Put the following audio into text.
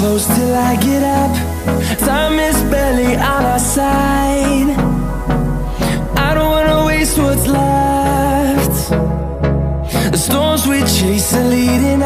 close till I get up. Time is barely on our side. I don't wanna waste what's left. The storms we chase are leading